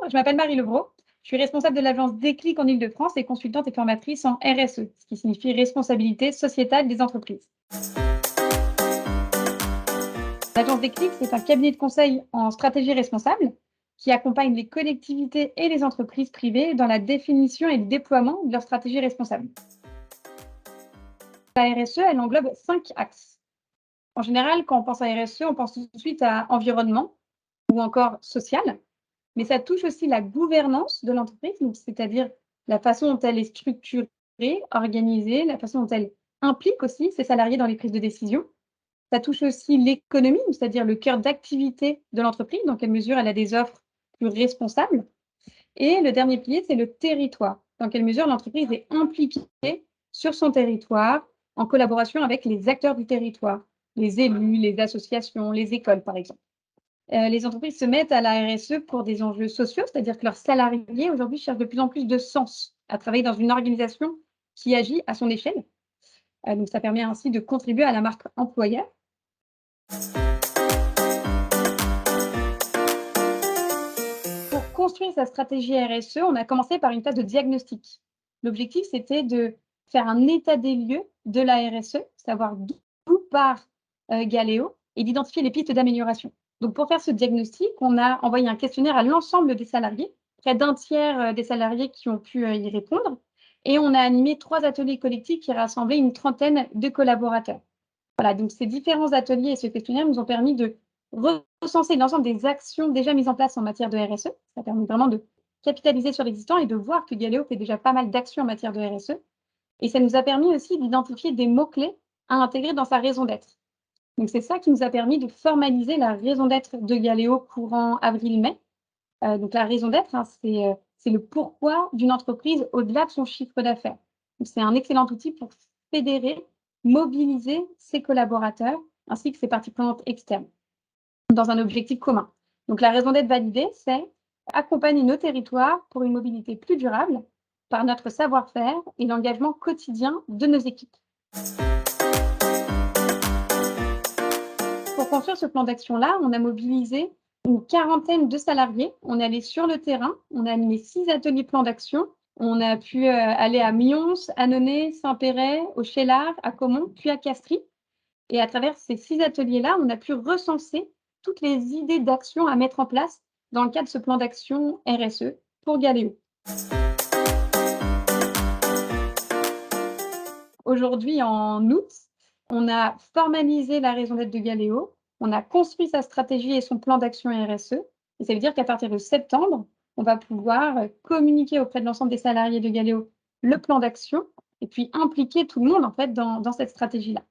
je m'appelle Marie Levrault. Je suis responsable de l'agence Déclic en Île-de-France et consultante et formatrice en RSE, ce qui signifie responsabilité sociétale des entreprises. L'agence Déclic, c'est un cabinet de conseil en stratégie responsable qui accompagne les collectivités et les entreprises privées dans la définition et le déploiement de leur stratégie responsable. La RSE, elle englobe 5 axes. En général, quand on pense à RSE, on pense tout de suite à environnement ou encore social, mais ça touche aussi la gouvernance de l'entreprise, donc c'est-à-dire la façon dont elle est structurée, organisée, la façon dont elle implique aussi ses salariés dans les prises de décision. Ça touche aussi l'économie, c'est-à-dire le cœur d'activité de l'entreprise, dans quelle mesure elle a des offres plus responsables. Et le dernier pilier, c'est le territoire, dans quelle mesure l'entreprise est impliquée sur son territoire en collaboration avec les acteurs du territoire, les élus, les associations, les écoles, par exemple. Les entreprises se mettent à la RSE pour des enjeux sociaux, c'est-à-dire que leurs salariés, aujourd'hui, cherchent de plus en plus de sens à travailler dans une organisation qui agit à son échelle. Donc ça permet ainsi de contribuer à la marque employeur. Pour construire sa stratégie RSE, on a commencé par une phase de diagnostic. L'objectif, c'était de faire un état des lieux de la RSE, savoir d'où part Galéo et d'identifier les pistes d'amélioration. Donc, pour faire ce diagnostic, on a envoyé un questionnaire à l'ensemble des salariés, près d'un tiers des salariés qui ont pu y répondre, et on a animé 3 ateliers collectifs qui rassemblaient une trentaine de collaborateurs. Voilà, donc ces différents ateliers et ce questionnaire nous ont permis de recenser l'ensemble des actions déjà mises en place en matière de RSE. Ça permet vraiment de capitaliser sur l'existant et de voir que Galéo fait déjà pas mal d'actions en matière de RSE. Et ça nous a permis aussi d'identifier des mots-clés à intégrer dans sa raison d'être. Donc c'est ça qui nous a permis de formaliser la raison d'être de Galéo courant avril-mai. Donc la raison d'être, hein, c'est le pourquoi d'une entreprise au-delà de son chiffre d'affaires. C'est un excellent outil pour fédérer, mobiliser ses collaborateurs ainsi que ses parties prenantes externes dans un objectif commun. Donc la raison d'être validée, c'est accompagner nos territoires pour une mobilité plus durable par notre savoir-faire et l'engagement quotidien de nos équipes. Pour construire ce plan d'action-là, on a mobilisé une quarantaine de salariés. On est allé sur le terrain, on a animé 6 ateliers plan d'action. On a pu aller à Mions, Annonay, Saint-Péray, au Cheylard, à Caumont, puis à Castries. Et à travers ces 6 ateliers-là, on a pu recenser toutes les idées d'action à mettre en place dans le cadre de ce plan d'action RSE pour Galéo. Aujourd'hui, en août, on a formalisé la raison d'être de Galéo, on a construit sa stratégie et son plan d'action RSE. Et ça veut dire qu'à partir de septembre, on va pouvoir communiquer auprès de l'ensemble des salariés de Galéo le plan d'action et puis impliquer tout le monde en fait dans cette stratégie-là.